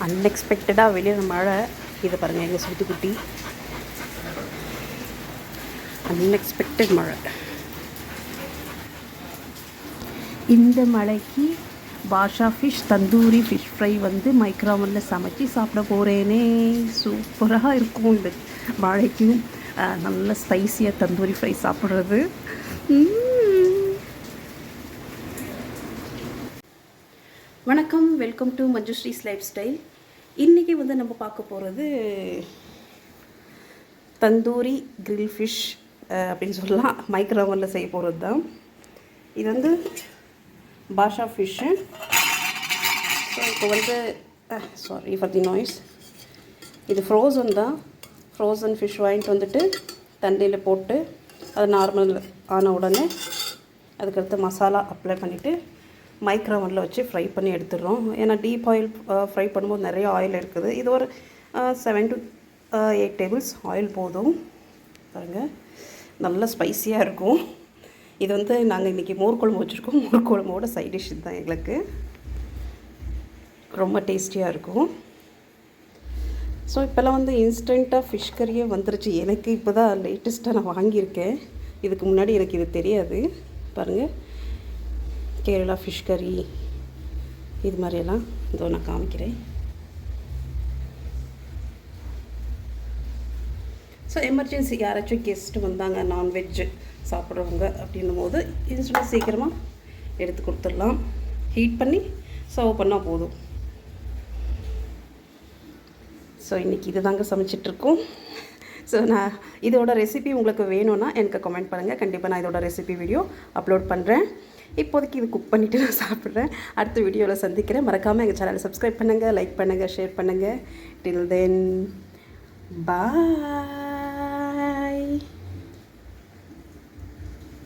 அன்எக்ஸ்பெக்டடாக வெளியே மழை. இதை பாருங்கள், எங்கள் சுத்துக்குட்டி அன்எக்ஸ்பெக்டட் மழை. இந்த மழைக்கு பாஷா ஃபிஷ் தந்தூரி ஃபிஷ் ஃப்ரை வந்து மைக்ரோவனில் சமைச்சி சாப்பிட போகிறேனே. சூப்பராக இருக்கும் இந்த மழைக்கும் நல்ல ஸ்பைஸியாக தந்தூரி ஃப்ரை சாப்பிட்றது. வணக்கம், வெல்கம் டு மஞ்சுஸ்ரீஸ் லைஃப் ஸ்டைல். இன்றைக்கி வந்து நம்ம பார்க்க போகிறது தந்தூரி கிரில் ஃபிஷ் அப்படின்னு சொல்லலாம். மைக்ரோவனில் செய்ய போகிறது தான். இது வந்து பாஷா ஃபிஷ்ஷு. ஸோ இப்போ வந்து சாரி ஃபார் தி நாய்ஸ். இது ஃப்ரோசன் தான். ஃப்ரோசன் ஃபிஷ் வாங்கிட்டு வந்துட்டு தண்ணியில் போட்டு அது நார்மல் ஆன உடனே அதுக்கடுத்து மசாலா அப்ளை பண்ணிவிட்டு மைக்ரோவனில் வச்சு ஃப்ரை பண்ணி எடுத்துடுறோம். ஏன்னா டீப் ஆயில் ஃப்ரை பண்ணும்போது நிறைய ஆயில் இருக்குது. இது ஒரு 7 to 8 டேபிள்ஸ் ஆயில் போதும். பாருங்கள், நல்ல ஸ்பைஸியாக இருக்கும். இது வந்து நாங்கள் இன்றைக்கி மோர் குழம்பு வச்சுருக்கோம். மோர் குழம்போட சைட் டிஷ் தான் எங்களுக்கு. ரொம்ப டேஸ்டியாக இருக்கும். ஸோ இப்போல்லாம் வந்து இன்ஸ்டண்ட்டாக ஃபிஷ் கறியே வந்துருச்சு. எனக்கு இப்போ தான் லேட்டஸ்ட்டாக நான் வாங்கியிருக்கேன். இதுக்கு முன்னாடி எனக்கு இது தெரியாது. பாருங்கள், கேரளா ஃபிஷ் கறி இது மாதிரியெல்லாம் இதோ நான் காமிக்கிறேன். ஸோ எமர்ஜென்சி யாராச்சும் கெஸ்ட்டு வந்தாங்க, நான்வெஜ் சாப்பிட்றவங்க அப்படின்னும் போது இன்ஸ்டன்ட் சீக்கிரமாக எடுத்து கொடுத்துடலாம். ஹீட் பண்ணி சர்வ் பண்ணால் போதும். ஸோ இன்றைக்கி இது தாங்க சமைச்சிட்ருக்கோம். ஸோ நான் இதோட ரெசிபி உங்களுக்கு வேணும்னா எனக்கு கமெண்ட் பண்ணுங்கள். கண்டிப்பாக நான் இதோட ரெசிபி வீடியோ அப்லோட் பண்ணுறேன். இப்போதைக்கு இது குக் பண்ணிவிட்டு நான் சாப்பிட்றேன். அடுத்த வீடியோவில் சந்திக்கிறேன். மறக்காமல் எங்கள் சேனலை சப்ஸ்கிரைப் பண்ணுங்கள், லைக் பண்ணுங்கள், ஷேர் பண்ணுங்கள். டில் தென் பாய்.